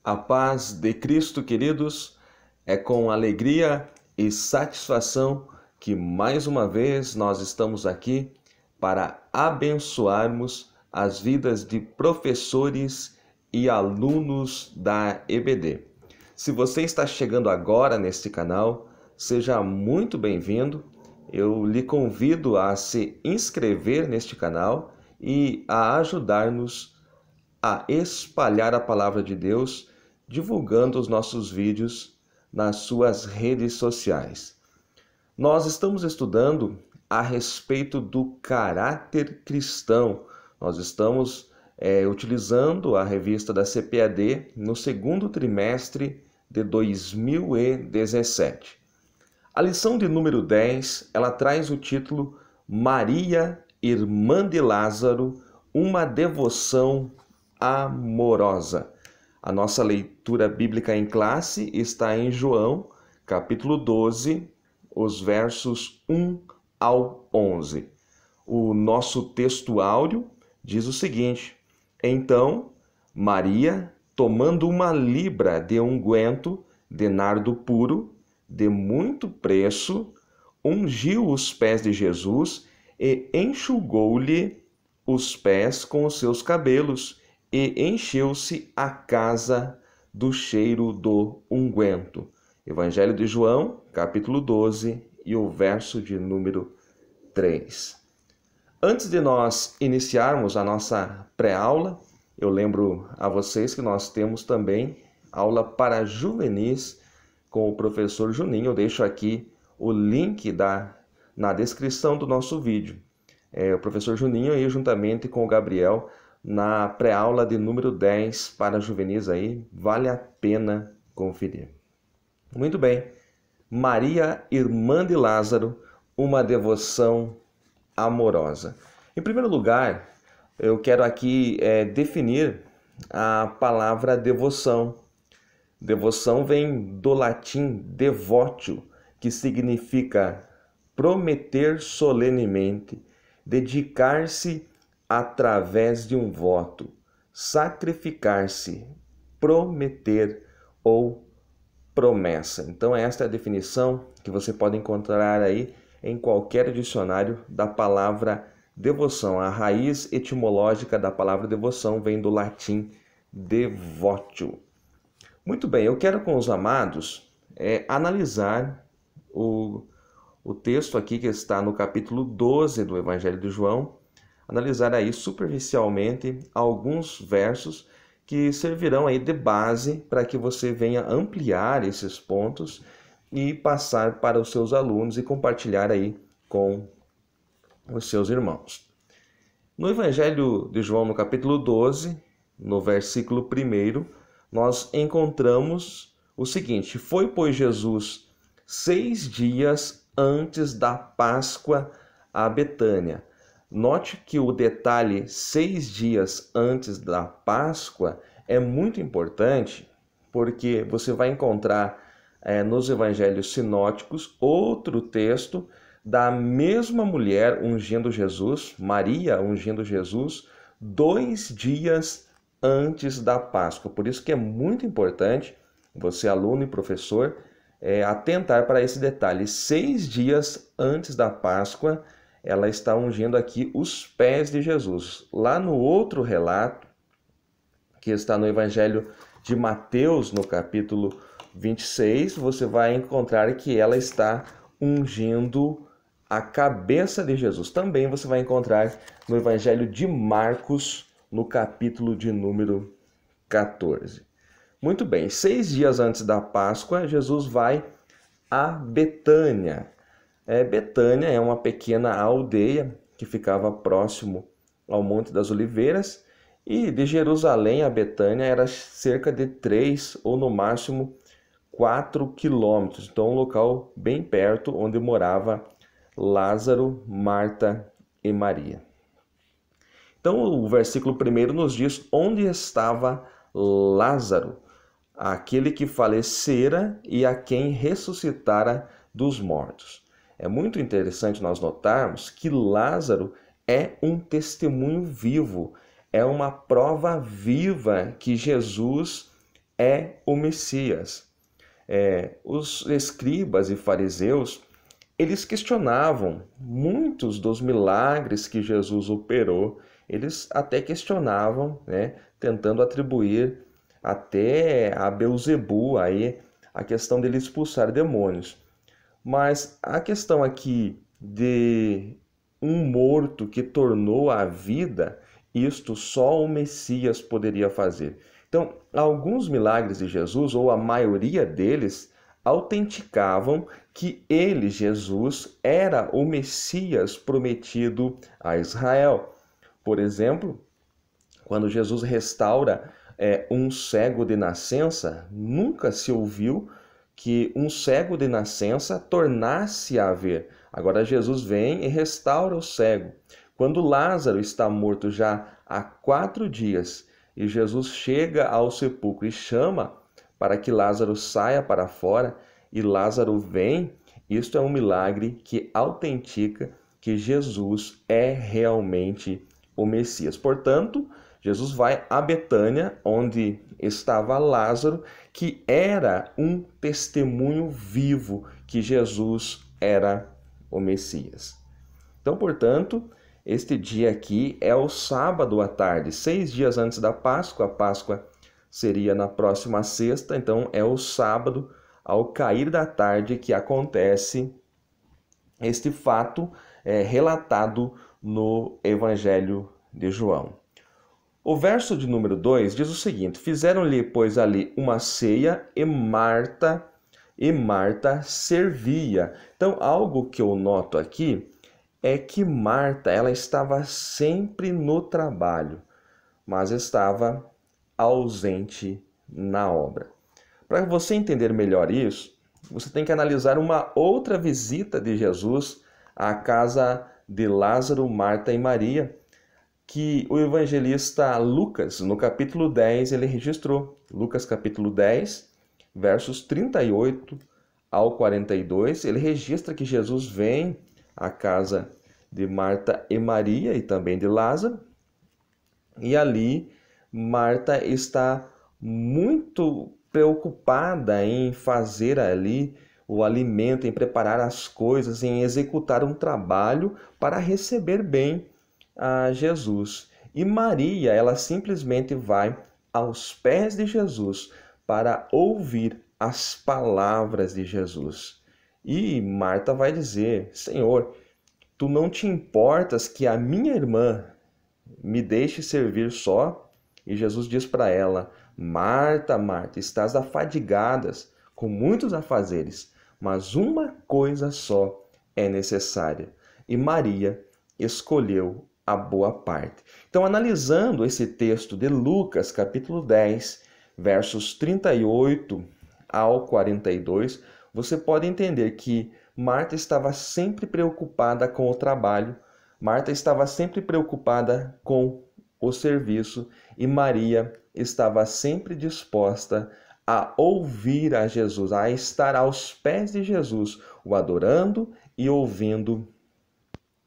A paz de Cristo, queridos, é com alegria e satisfação que mais uma vez nós estamos aqui para abençoarmos as vidas de professores e alunos da EBD. Se você está chegando agora neste canal, seja muito bem-vindo. Eu lhe convido a se inscrever neste canal e a ajudar-nos a espalhar a palavra de Deus, divulgando os nossos vídeos nas suas redes sociais. Nós estamos estudando a respeito do caráter cristão. Nós estamos utilizando a revista da CPAD no segundo trimestre de 2017. A lição de número 10, ela traz o título Maria, irmã de Lázaro, uma devoção amorosa. A nossa leitura bíblica em classe está em João, capítulo 12, os versos 1 ao 11. O nosso texto áudio diz o seguinte: Então, Maria, tomando uma libra de unguento de nardo puro, de muito preço, ungiu os pés de Jesus e enxugou-lhe os pés com os seus cabelos, e encheu-se a casa do cheiro do unguento. Evangelho de João, capítulo 12, e o verso de número 3. Antes de nós iniciarmos a nossa pré-aula, eu lembro a vocês que nós temos também aula para juvenis com o professor Juninho. Eu deixo aqui o link na descrição do nosso vídeo. O professor Juninho aí juntamente com o Gabriel na pré-aula de número 10 para juvenis aí, vale a pena conferir. Muito bem, Maria, irmã de Lázaro, uma devoção amorosa. Em primeiro lugar, eu quero aqui definir a palavra devoção. Devoção vem do latim devotio, que significa prometer solenemente, dedicar-se através de um voto, sacrificar-se, prometer ou promessa. Então esta é a definição que você pode encontrar aí em qualquer dicionário da palavra devoção. A raiz etimológica da palavra devoção vem do latim devotio. Muito bem, eu quero com os amados analisar o texto aqui que está no capítulo 12 do Evangelho de João, analisar aí superficialmente alguns versos que servirão aí de base para que você venha ampliar esses pontos e passar para os seus alunos e compartilhar aí com os seus irmãos. No Evangelho de João, no capítulo 12, no versículo 1, nós encontramos o seguinte: Foi, pois, Jesus 6 dias antes da Páscoa a Betânia. Note que o detalhe 6 dias antes da Páscoa é muito importante, porque você vai encontrar nos evangelhos sinóticos outro texto da mesma mulher ungindo Jesus, Maria ungindo Jesus, 2 dias antes da Páscoa. Por isso que é muito importante você, aluno e professor, atentar para esse detalhe. 6 dias antes da Páscoa, ela está ungindo aqui os pés de Jesus. Lá no outro relato, que está no Evangelho de Mateus, no capítulo 26, você vai encontrar que ela está ungindo a cabeça de Jesus. Também você vai encontrar no Evangelho de Marcos, no capítulo de número 14. Muito bem, 6 dias antes da Páscoa, Jesus vai a Betânia. Betânia é uma pequena aldeia que ficava próximo ao Monte das Oliveiras, e de Jerusalém a Betânia era cerca de 3 ou no máximo 4 quilômetros. Então um local bem perto onde morava Lázaro, Marta e Maria. Então o versículo 1 nos diz onde estava Lázaro, aquele que falecera e a quem ressuscitara dos mortos. É muito interessante nós notarmos que Lázaro é um testemunho vivo, é uma prova viva que Jesus é o Messias. Os escribas e fariseus, eles questionavam muitos dos milagres que Jesus operou. Eles até questionavam, né, tentando atribuir até a Beelzebu aí a questão dele expulsar demônios. Mas a questão aqui de um morto que tornou a vida, isto só o Messias poderia fazer. Então, alguns milagres de Jesus, ou a maioria deles, autenticavam que ele, Jesus, era o Messias prometido a Israel. Por exemplo, quando Jesus restaura um cego de nascença, nunca se ouviu que um cego de nascença tornasse a ver. Agora Jesus vem e restaura o cego. Quando Lázaro está morto já há 4 dias e Jesus chega ao sepulcro e chama para que Lázaro saia para fora e Lázaro vem, isto é um milagre que autentica que Jesus é realmente o Messias. Portanto, Jesus vai a Betânia, onde estava Lázaro, que era um testemunho vivo que Jesus era o Messias. Então, portanto, este dia aqui é o sábado à tarde, 6 dias antes da Páscoa. A Páscoa seria na próxima sexta, então é o sábado, ao cair da tarde, que acontece este fato relatado no Evangelho de João. O verso de número 2 diz o seguinte: fizeram-lhe, pois, ali uma ceia e Marta servia. Então, algo que eu noto aqui é que Marta, ela estava sempre no trabalho, mas estava ausente na obra. Para você entender melhor isso, você tem que analisar uma outra visita de Jesus à casa de Lázaro, Marta e Maria, que o evangelista Lucas, no capítulo 10, ele registrou. Lucas capítulo 10, versos 38 ao 42, ele registra que Jesus vem à casa de Marta e Maria e também de Lázaro, e ali Marta está muito preocupada em fazer ali o alimento, em preparar as coisas, em executar um trabalho para receber bem a Jesus. E Maria, ela simplesmente vai aos pés de Jesus para ouvir as palavras de Jesus. E Marta vai dizer: Senhor, tu não te importas que a minha irmã me deixe servir só? E Jesus diz para ela: Marta, Marta, estás afadigadas com muitos afazeres, mas uma coisa só é necessária. E Maria escolheu a boa parte. Então, analisando esse texto de Lucas, capítulo 10, versos 38 ao 42, você pode entender que Marta estava sempre preocupada com o trabalho, Marta estava sempre preocupada com o serviço e Maria estava sempre disposta a ouvir a Jesus, a estar aos pés de Jesus, o adorando e ouvindo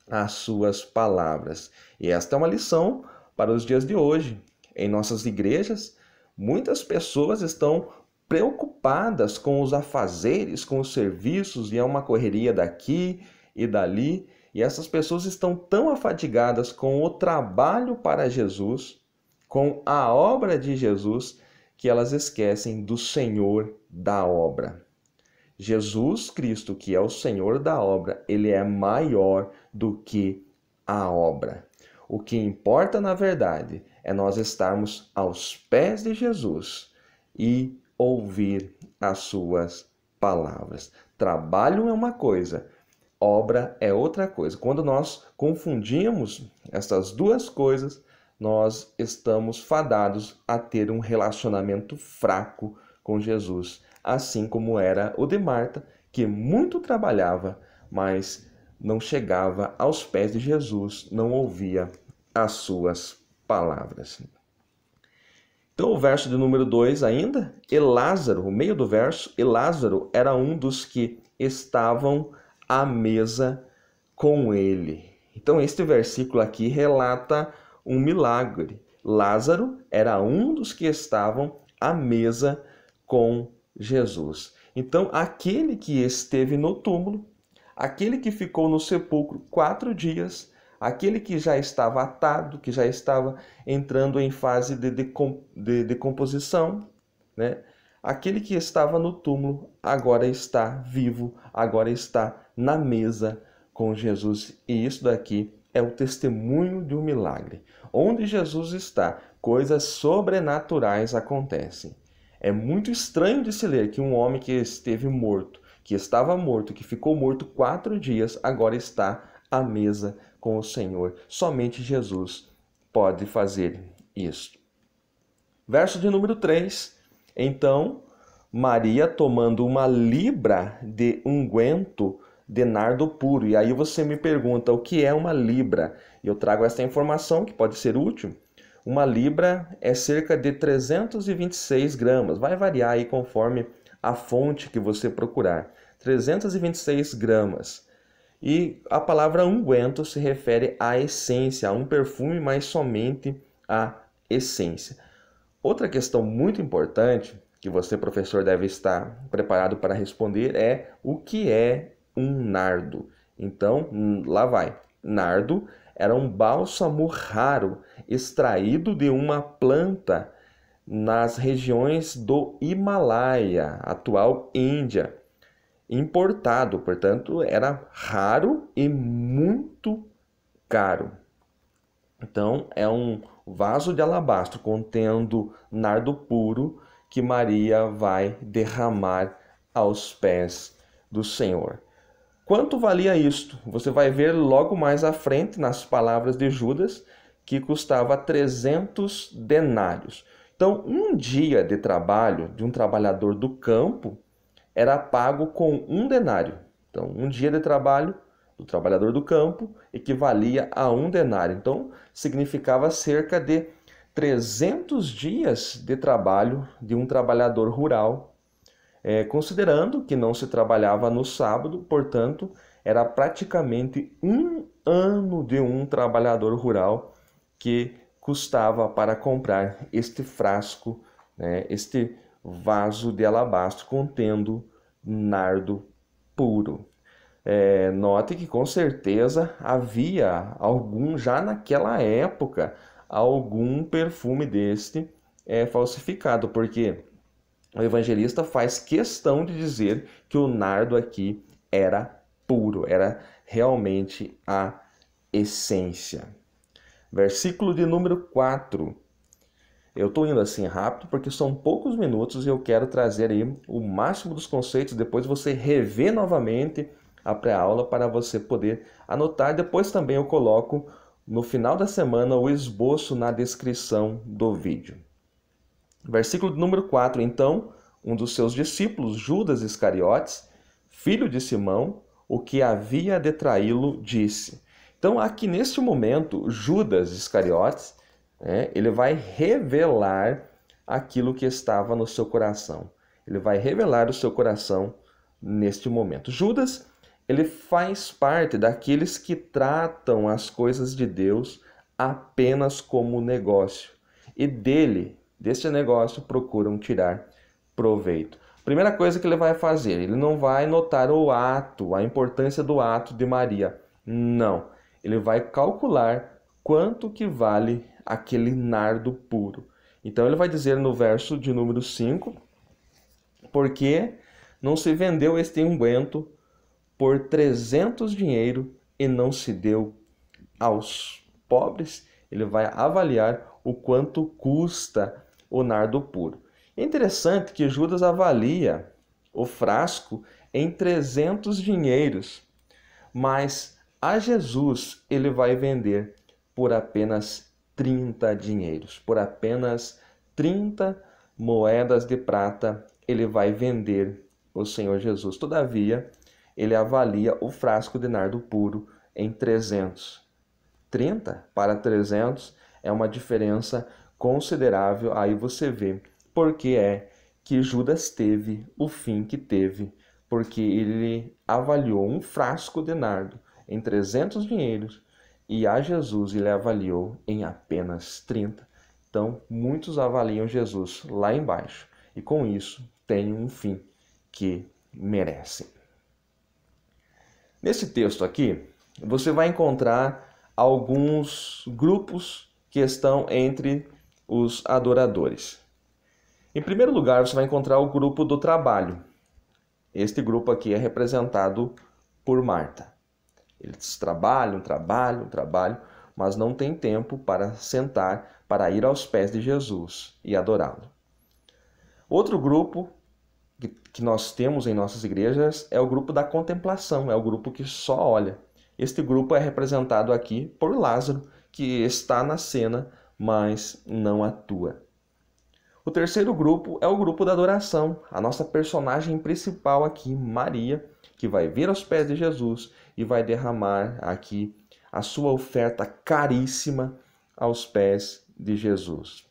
as suas palavras. E esta é uma lição para os dias de hoje. Em nossas igrejas, muitas pessoas estão preocupadas com os afazeres, com os serviços, e é uma correria daqui e dali, e essas pessoas estão tão afadigadas com o trabalho para Jesus, com a obra de Jesus, que elas esquecem do Senhor da obra. Jesus Cristo, que é o Senhor da obra, ele é maior do que a obra. O que importa, na verdade, é nós estarmos aos pés de Jesus e ouvir as suas palavras. Trabalho é uma coisa, obra é outra coisa. Quando nós confundimos essas duas coisas, nós estamos fadados a ter um relacionamento fraco com Jesus, assim como era o de Marta, que muito trabalhava, mas não chegava aos pés de Jesus, não ouvia as suas palavras. Então, o verso de número 2 ainda, e Lázaro, o meio do verso, e Lázaro era um dos que estavam à mesa com ele. Então, este versículo aqui relata um milagre. Lázaro era um dos que estavam à mesa com Jesus. Então, aquele que esteve no túmulo, aquele que ficou no sepulcro 4 dias, aquele que já estava atado, que já estava entrando em fase de decomposição, né? Aquele que estava no túmulo agora está vivo, agora está na mesa com Jesus. E isso daqui é o testemunho de um milagre. Onde Jesus está, coisas sobrenaturais acontecem. É muito estranho de se ler que um homem que esteve morto, que estava morto, que ficou morto 4 dias, agora está à mesa com o Senhor. Somente Jesus pode fazer isso. Verso de número 3. Então, Maria, tomando uma libra de unguento de nardo puro. E aí você me pergunta, o que é uma libra? Eu trago essa informação que pode ser útil. Uma libra é cerca de 326 gramas. Vai variar aí conforme a fonte que você procurar. 326 gramas. E a palavra unguento se refere à essência, a um perfume, mas somente à essência. Outra questão muito importante, que você, professor, deve estar preparado para responder, é o que é um nardo. Então, lá vai. Nardo era um bálsamo raro, extraído de uma planta nas regiões do Himalaia, atual Índia, importado, portanto, era raro e muito caro. Então, é um vaso de alabastro contendo nardo puro que Maria vai derramar aos pés do Senhor. Quanto valia isto? Você vai ver logo mais à frente nas palavras de Judas que custava 300 denários. Então, um dia de trabalho de um trabalhador do campo era pago com 1 denário. Então, um dia de trabalho do trabalhador do campo equivalia a 1 denário. Então, significava cerca de 300 dias de trabalho de um trabalhador rural, considerando que não se trabalhava no sábado, portanto, era praticamente 1 ano de um trabalhador rural que custava para comprar este frasco, este vaso de alabastro contendo nardo puro. Note que com certeza havia algum, já naquela época, algum perfume deste falsificado, porque o evangelista faz questão de dizer que o nardo aqui era puro, era realmente a essência. Versículo de número 4. Eu estou indo assim rápido porque são poucos minutos e eu quero trazer aí o máximo dos conceitos. Depois você rever novamente a pré-aula para você poder anotar. Depois também eu coloco no final da semana o esboço na descrição do vídeo. Versículo número 4. Então, um dos seus discípulos, Judas Iscariotes, filho de Simão, o que havia de traí-lo, disse. Então, aqui neste momento, Judas Iscariotes, ele vai revelar aquilo que estava no seu coração. Ele vai revelar o seu coração neste momento. Judas, ele faz parte daqueles que tratam as coisas de Deus apenas como negócio. E deste negócio, procuram tirar proveito. Primeira coisa que ele vai fazer, ele não vai notar o ato, a importância do ato de Maria. Não, ele vai calcular quanto que vale aquele nardo puro. Então ele vai dizer no verso de número 5, porque não se vendeu este unguento por 300 dinheiro e não se deu aos pobres. Ele vai avaliar o quanto custa o nardo puro. É interessante que Judas avalia o frasco em 300 dinheiros, mas a Jesus ele vai vender por apenas 30 dinheiros, por apenas 30 moedas de prata ele vai vender o Senhor Jesus. Todavia, ele avalia o frasco de nardo puro em 300. 30 para 300 é uma diferença considerável. Aí você vê por que é que Judas teve o fim que teve, porque ele avaliou um frasco de nardo em 300 dinheiros e a Jesus ele avaliou em apenas 30. Então, muitos avaliam Jesus lá embaixo e com isso têm um fim que merecem. Nesse texto aqui, você vai encontrar alguns grupos que estão entre os adoradores. Em primeiro lugar, você vai encontrar o grupo do trabalho. Este grupo aqui é representado por Marta. Eles trabalham, mas não têm tempo para sentar, para ir aos pés de Jesus e adorá-lo. Outro grupo que nós temos em nossas igrejas é o grupo da contemplação, é o grupo que só olha. Este grupo é representado aqui por Lázaro, que está na cena, mas não atua. O terceiro grupo é o grupo da adoração, a nossa personagem principal aqui, Maria, que vai vir aos pés de Jesus e vai derramar aqui a sua oferta caríssima aos pés de Jesus.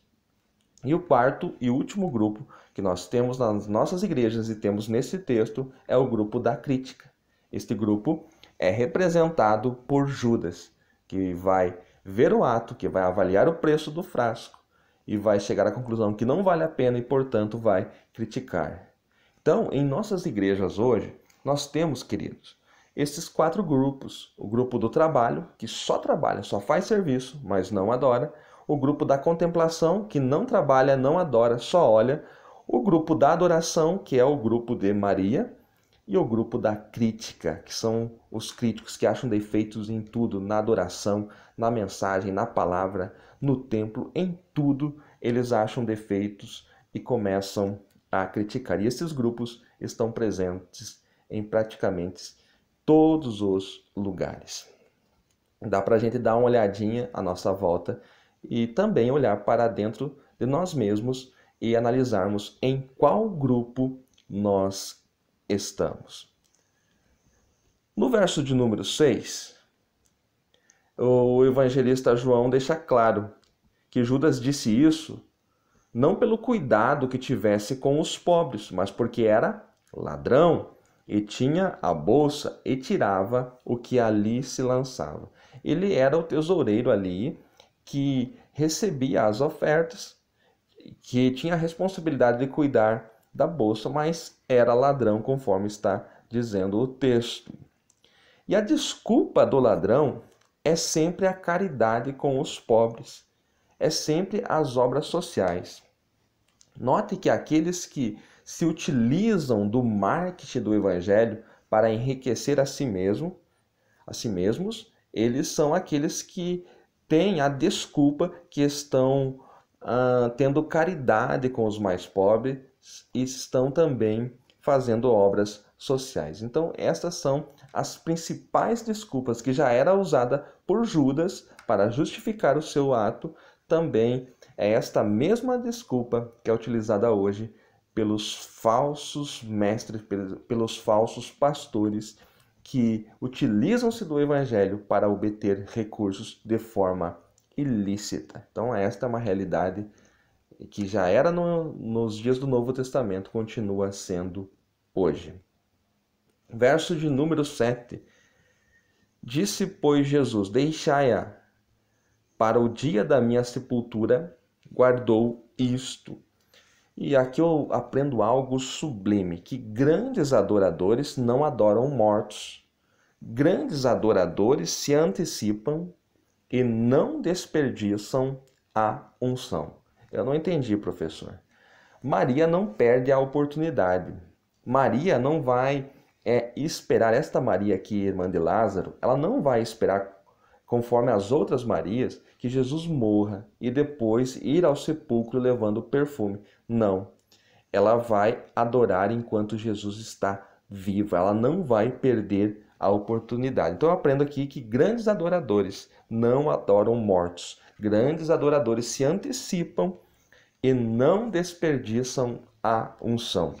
E o quarto e último grupo que nós temos nas nossas igrejas e temos nesse texto é o grupo da crítica. Este grupo é representado por Judas, que vai ver o ato, que vai avaliar o preço do frasco e vai chegar à conclusão que não vale a pena e, portanto, vai criticar. Então, em nossas igrejas hoje, nós temos, queridos, esses quatro grupos. O grupo do trabalho, que só trabalha, só faz serviço, mas não adora. O grupo da contemplação, que não trabalha, não adora, só olha. O grupo da adoração, que é o grupo de Maria. E o grupo da crítica, que são os críticos que acham defeitos em tudo, na adoração, na mensagem, na palavra, no templo, em tudo eles acham defeitos e começam a criticar. E esses grupos estão presentes em praticamente todos os lugares. Dá para a gente dar uma olhadinha à nossa volta e também olhar para dentro de nós mesmos e analisarmos em qual grupo nós estamos. No verso de número 6, o evangelista João deixa claro que Judas disse isso não pelo cuidado que tivesse com os pobres, mas porque era ladrão e tinha a bolsa e tirava o que ali se lançava. Ele era o tesoureiro ali que recebia as ofertas, que tinha a responsabilidade de cuidar da bolsa, mas era ladrão, conforme está dizendo o texto. E a desculpa do ladrão é sempre a caridade com os pobres, é sempre as obras sociais. Note que aqueles que se utilizam do marketing do evangelho para enriquecer a si mesmos, eles são aqueles que têm a desculpa que estão tendo caridade com os mais pobres e estão também fazendo obras sociais. Então, essas são as principais desculpas que já era usada por Judas para justificar o seu ato. Também é esta mesma desculpa que é utilizada hoje pelos falsos mestres, pelos falsos pastores que utilizam-se do evangelho para obter recursos de forma ilícita. Então, esta é uma realidade que já era nos dias do Novo Testamento, continua sendo hoje. Verso de número 7. Disse, pois, Jesus: deixai-a, para o dia da minha sepultura guardou isto. E aqui eu aprendo algo sublime, que grandes adoradores não adoram mortos. Grandes adoradores se antecipam e não desperdiçam a unção. Eu não entendi, professor. Maria não perde a oportunidade. Maria não vai esperar, esta Maria aqui, irmã de Lázaro, ela não vai esperar, conforme as outras Marias, que Jesus morra e depois ir ao sepulcro levando perfume. Não. Ela vai adorar enquanto Jesus está vivo. Ela não vai perder a oportunidade. Então eu aprendo aqui que grandes adoradores não adoram mortos. Grandes adoradores se antecipam e não desperdiçam a unção.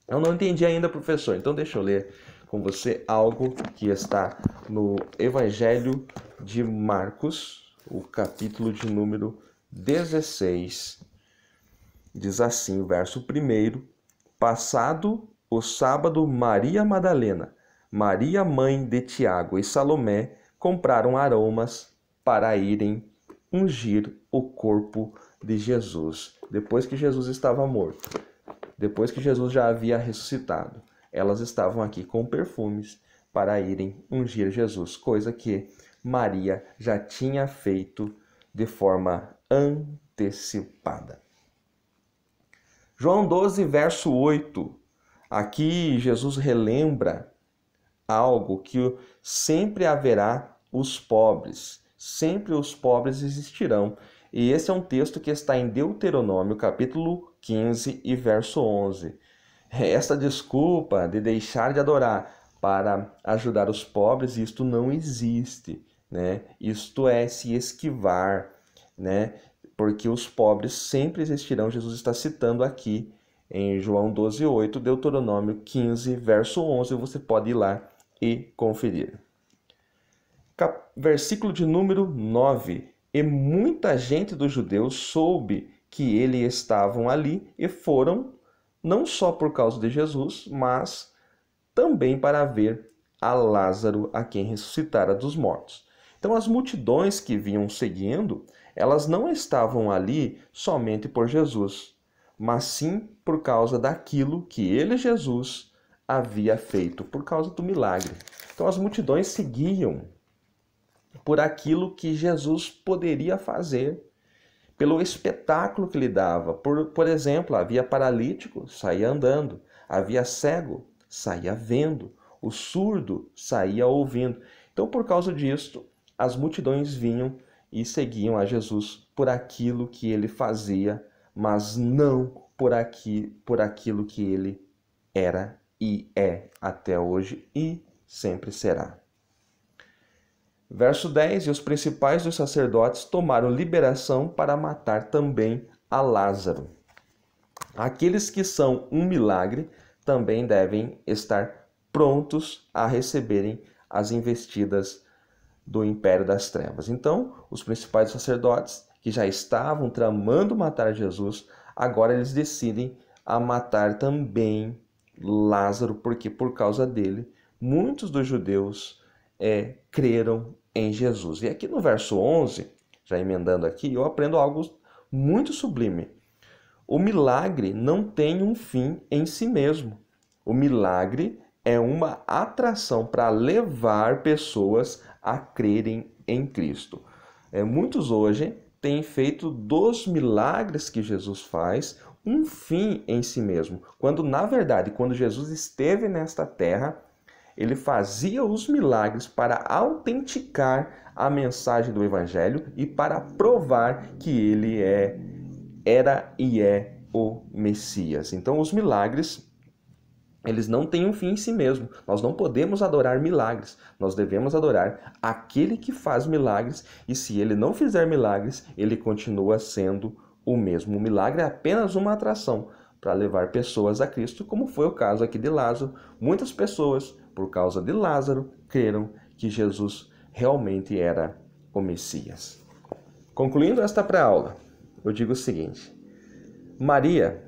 Eu não entendi ainda, professor, então deixa eu ler com você algo que está no Evangelho de Marcos, o capítulo de número 16. Diz assim, o verso 1: passado o sábado, Maria Madalena, Maria mãe de Tiago e Salomé compraram aromas para irem ungir o corpo de Jesus. Depois que Jesus estava morto, depois que Jesus já havia ressuscitado, elas estavam aqui com perfumes para irem ungir Jesus, coisa que Maria já tinha feito de forma antecipada. João 12, verso 8. Aqui Jesus relembra algo que sempre haverá os pobres. Sempre os pobres existirão. E esse é um texto que está em Deuteronômio, capítulo 15 e verso 11. Essa desculpa de deixar de adorar para ajudar os pobres, isto não existe, né? Isto é se esquivar, né? Porque os pobres sempre existirão. Jesus está citando aqui em João 12, 8, Deuteronômio 15, verso 11. Você pode ir lá e conferir. Versículo de número 9. E muita gente dos judeus soube que eles estavam ali e foram, não só por causa de Jesus, mas também para ver a Lázaro, a quem ressuscitara dos mortos. Então as multidões que vinham seguindo, elas não estavam ali somente por Jesus, mas sim por causa daquilo que ele, Jesus, havia feito, por causa do milagre. Então as multidões seguiam por aquilo que Jesus poderia fazer, pelo espetáculo que lhe dava. Por exemplo, havia paralítico, saía andando, havia cego, saía vendo, o surdo saía ouvindo. Então, por causa disso, as multidões vinham e seguiam a Jesus por aquilo que ele fazia, mas não por aquilo que ele era e é até hoje e sempre será. Verso 10, e os principais dos sacerdotes tomaram liberação para matar também a Lázaro. Aqueles que são um milagre também devem estar prontos a receberem as investidas do império das trevas. Então, os principais sacerdotes, que já estavam tramando matar Jesus, agora eles decidem a matar também Lázaro, porque por causa dele, muitos dos judeus creram em Jesus. E aqui no verso 11, já emendando aqui, eu aprendo algo muito sublime. O milagre não tem um fim em si mesmo. O milagre é uma atração para levar pessoas a crerem em Cristo. Muitos hoje têm feito dos milagres que Jesus faz um fim em si mesmo, quando na verdade, quando Jesus esteve nesta terra, ele fazia os milagres para autenticar a mensagem do Evangelho e para provar que ele era e é o Messias. Então, os milagres, eles não têm um fim em si mesmo. Nós não podemos adorar milagres. Nós devemos adorar aquele que faz milagres, e se ele não fizer milagres, ele continua sendo o mesmo. O milagre é apenas uma atração para levar pessoas a Cristo, como foi o caso aqui de Lázaro. Muitas pessoas, por causa de Lázaro, creram que Jesus realmente era o Messias. Concluindo esta pré-aula, eu digo o seguinte: Maria,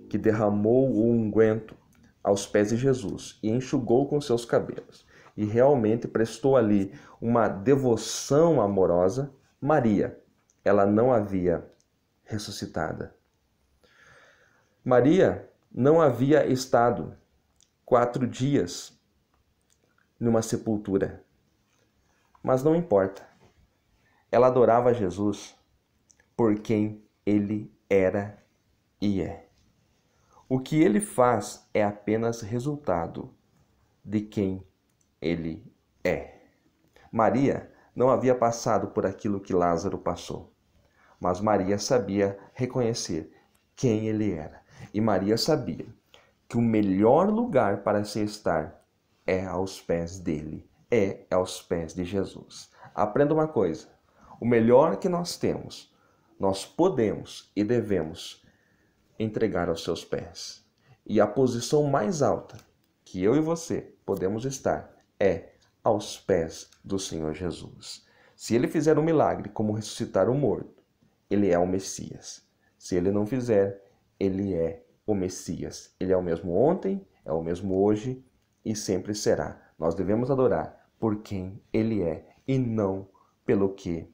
que derramou o unguento aos pés de Jesus e enxugou com seus cabelos, e realmente prestou ali uma devoção amorosa, Maria, ela não havia ressuscitada. Maria não havia estado 4 dias numa sepultura. Mas não importa. Ela adorava Jesus por quem ele era e é. O que ele faz é apenas resultado de quem ele é. Maria não havia passado por aquilo que Lázaro passou, mas Maria sabia reconhecer quem ele era. E Maria sabia que o melhor lugar para se estar é aos pés dele, é aos pés de Jesus. Aprenda uma coisa: o melhor que nós temos, nós podemos e devemos entregar aos seus pés. E a posição mais alta que eu e você podemos estar é aos pés do Senhor Jesus. Se ele fizer um milagre como ressuscitar o morto, ele é o Messias. Se ele não fizer, ele é o Messias. Ele é o mesmo ontem, é o mesmo hoje e sempre será. Nós devemos adorar por quem ele é e não pelo que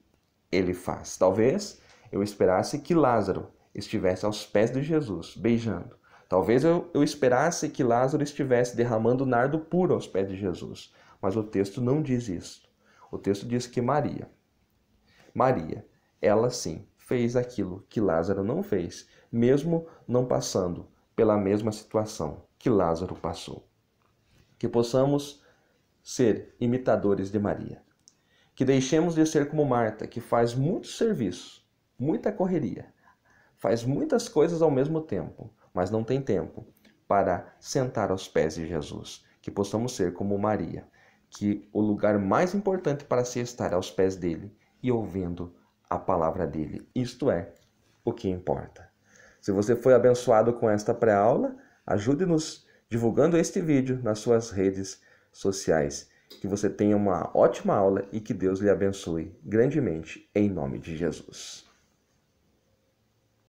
ele faz. Talvez eu esperasse que Lázaro estivesse aos pés de Jesus, beijando. Talvez eu esperasse que Lázaro estivesse derramando nardo puro aos pés de Jesus. Mas o texto não diz isso. O texto diz que Maria, ela sim, fez aquilo que Lázaro não fez, mesmo não passando pela mesma situação que Lázaro passou. Que possamos ser imitadores de Maria. Que deixemos de ser como Marta, que faz muito serviço, muita correria, faz muitas coisas ao mesmo tempo, mas não tem tempo para sentar aos pés de Jesus. Que possamos ser como Maria, que o lugar mais importante para se estar aos pés dele e ouvindo a palavra dele. Isto é o que importa. Se você foi abençoado com esta pré-aula, ajude-nos divulgando este vídeo nas suas redes sociais. Que você tenha uma ótima aula e que Deus lhe abençoe grandemente, em nome de Jesus.